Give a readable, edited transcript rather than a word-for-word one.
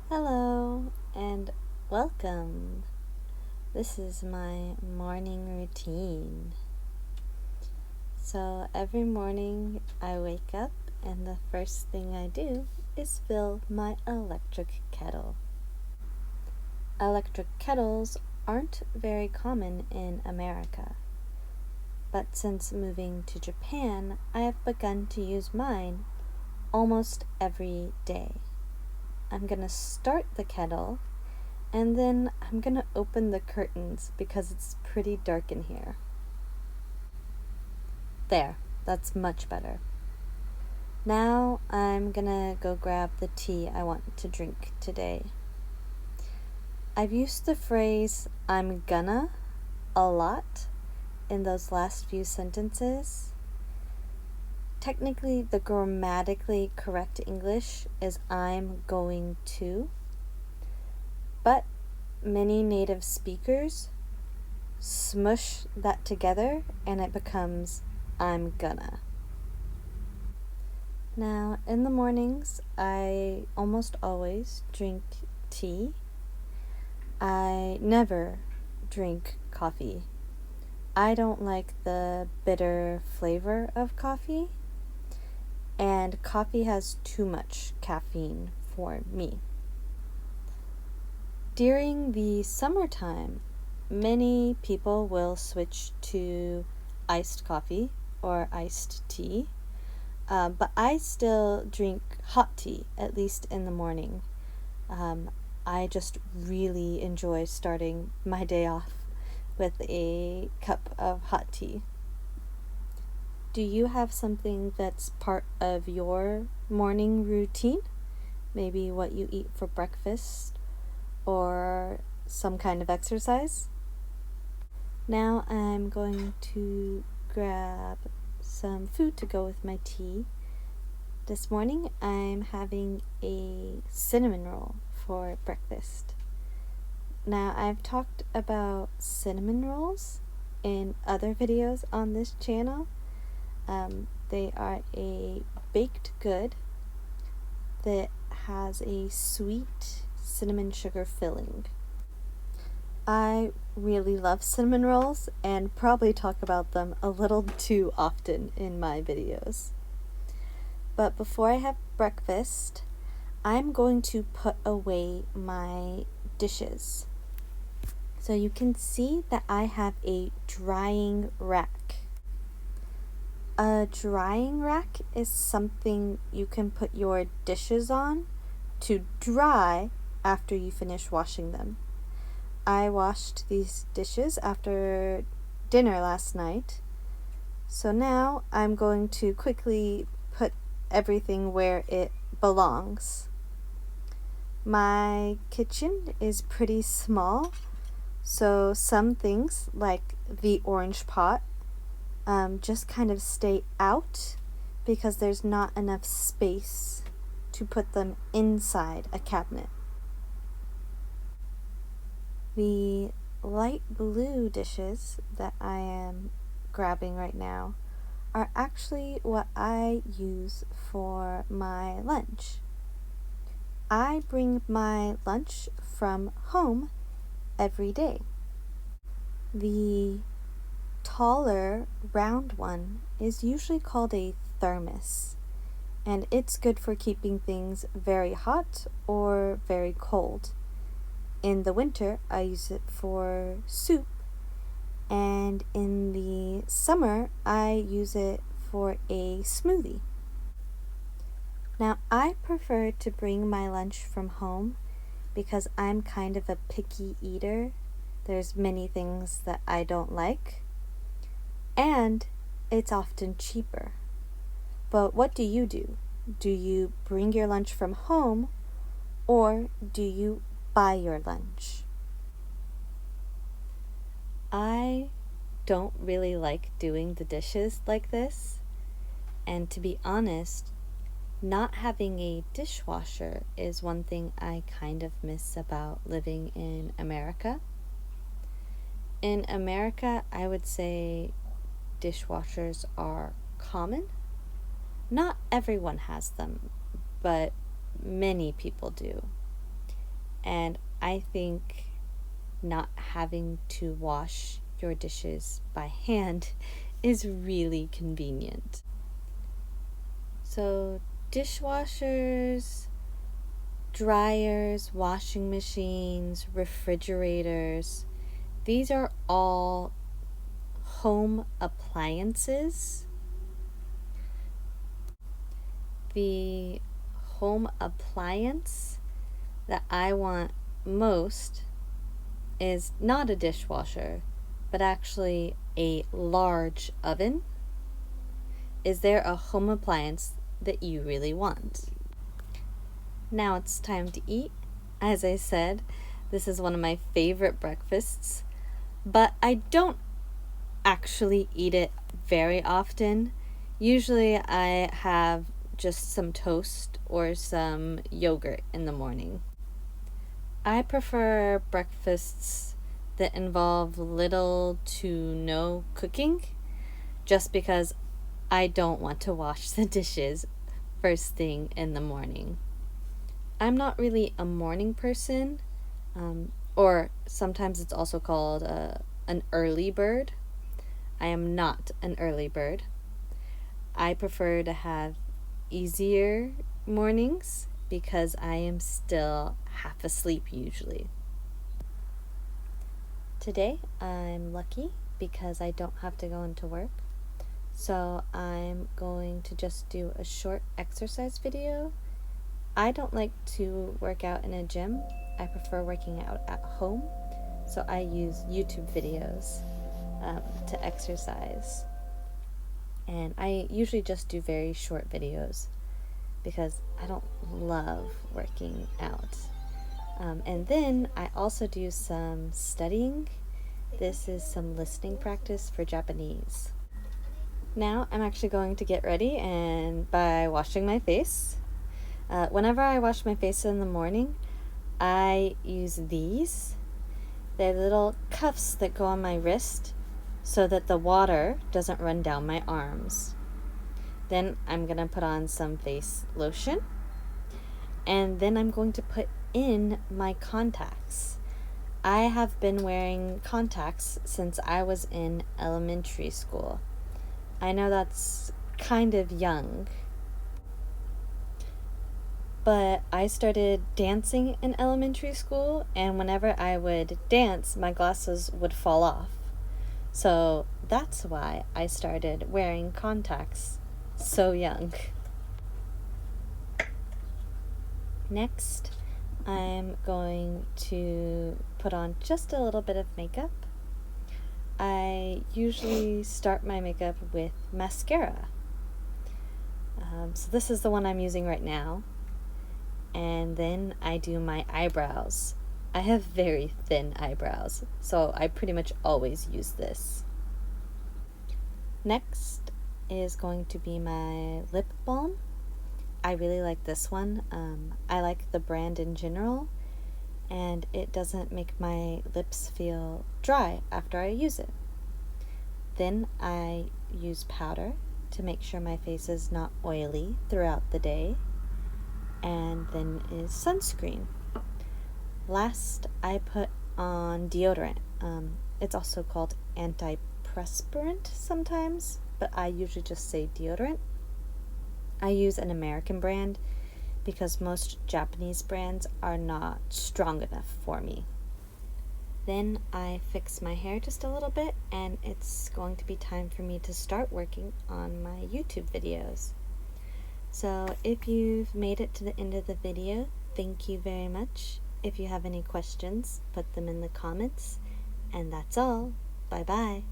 Hello and welcome. This is my morning routine. So every morning I wake up and the first thing I do is fill my electric kettle. Electric kettles aren't very common in America, but since moving to Japan, I have begun to use mine almost every day. I'm gonna start the kettle and then I'm gonna open the curtains because it's pretty dark in here. There, that's much better. Now I'm gonna go grab the tea I want to drink today. I've used the phrase I'm gonna a lot in those last few sentences. Technically, the grammatically correct English is I'm going to, but many native speakers smush that together and it becomes I'm gonna. Now, in the mornings, I almost always drink tea. I never drink coffee. I don't like the bitter flavor of coffee, and coffee has too much caffeine for me. During the summertime, many people will switch to iced coffee or iced tea, but I still drink hot tea, at least in the morning. I just really enjoy starting my day off with a cup of hot tea. Do you have something that's part of your morning routine? Maybe what you eat for breakfast or some kind of exercise? Now I'm going to grab some food to go with my tea. This morning I'm having a cinnamon roll for breakfast. Now I've talked about cinnamon rolls in other videos on this channel. They are a baked good that has a sweet cinnamon sugar filling. I really love cinnamon rolls and probably talk about them a little too often in my videos. But before I have breakfast, I'm going to put away my dishes. So you can see that I have a drying rack. A drying rack is something you can put your dishes on to dry after you finish washing them. I washed these dishes after dinner last night, so now I'm going to quickly put everything where it belongs. My kitchen is pretty small, so some things like the orange pot just kind of stay out because there's not enough space to put them inside a cabinet. The light blue dishes that I am grabbing right now are actually what I use for my lunch. I bring my lunch from home every day. The taller, round one is usually called a thermos, and it's good for keeping things very hot or very cold. In the winter, I use it for soup, and in the summer, I use it for a smoothie. Now, I prefer to bring my lunch from home because I'm kind of a picky eater. There's many things that I don't like, and it's often cheaper. But what do you do? Do you bring your lunch from home, or do you buy your lunch? I don't really like doing the dishes like this, and to be honest, not having a dishwasher is one thing I kind of miss about living in America. In America, I would say dishwashers are common. Not everyone has them, but many people do. And I think not having to wash your dishes by hand is really convenient. So, dishwashers, dryers, washing machines, refrigerators, these are all home appliances. The home appliance that I want most is not a dishwasher, but actually a large oven. Is there a home appliance that you really want? Now it's time to eat. As I said, this is one of my favorite breakfasts, but I don't actually eat it very often. Usually I have just some toast or some yogurt in the morning. I prefer breakfasts that involve little to no cooking, just because I don't want to wash the dishes first thing in the morning. I'm not really a morning person, or sometimes it's also called an early bird. I am not an early bird. I prefer to have easier mornings because I am still half asleep usually. Today I'm lucky because I don't have to go into work. So I'm going to just do a short exercise video. I don't like to work out in a gym. I prefer working out at home. So I use YouTube videos to exercise. And I usually just do very short videos because I don't love working out. And then I also do some studying. This is some listening practice for Japanese. Now I'm actually going to get ready and by washing my face. Whenever I wash my face in the morning, I use these. They're little cuffs that go on my wrist so that the water doesn't run down my arms. Then I'm going to put on some face lotion. And then I'm going to put in my contacts. I have been wearing contacts since I was in elementary school. I know that's kind of young, but I started dancing in elementary school, and whenever I would dance, my glasses would fall off. So that's why I started wearing contacts so young. Next, I'm going to put on just a little bit of makeup. I usually start my makeup with mascara. So this is the one I'm using right now. And then I do my eyebrows. I have very thin eyebrows, so I pretty much always use this. Next is going to be my lip balm. I really like this one. I like the brand in general, and it doesn't make my lips feel dry after I use it. Then I use powder to make sure my face is not oily throughout the day. And then is sunscreen. Last, I put on deodorant. It's also called antiperspirant sometimes, but I usually just say deodorant. I use an American brand because most Japanese brands are not strong enough for me. Then I fix my hair just a little bit, and it's going to be time for me to start working on my YouTube videos. So if you've made it to the end of the video, thank you very much. If you have any questions, put them in the comments. And that's all. Bye-bye.